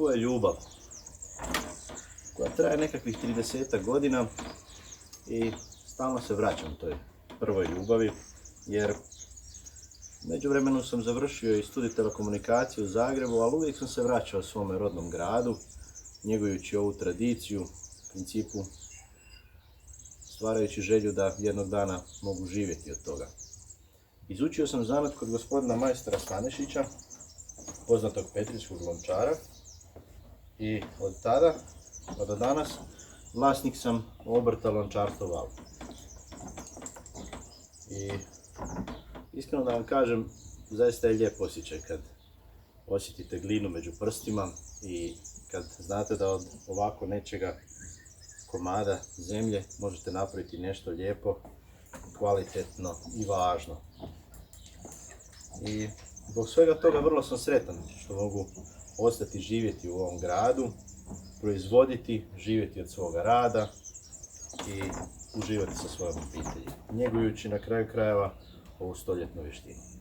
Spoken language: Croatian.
Ovo je ljubav koja traje nekakvih 30 godina i stalno se vraćam toj prvoj ljubavi, jer u međuvremenu sam završio i studij telekomunikacije u Zagrebu, ali uvijek sam se vraćao svome rodnom gradu, njegujući ovu tradiciju, u principu stvarajući želju da jednog dana mogu živjeti od toga. Izučio sam zanat kod gospodina majstora Stanešića, poznatog petrinjskog lončara, i od tada pa do danas vlasnik sam obrta Lončarstvo Val. I iskreno da vam kažem, zaista je lijep osjećaj kad osjetite glinu među prstima i kad znate da od ovako nečega komada zemlje možete napraviti nešto lijepo, kvalitetno i važno. I zbog svega toga vrlo sam sretan što mogu ostati živjeti u ovom gradu, proizvoditi, živjeti od svoga rada i uživati sa svojom obitelji, njegujući na kraju krajeva ovu stoljetnu vještinu.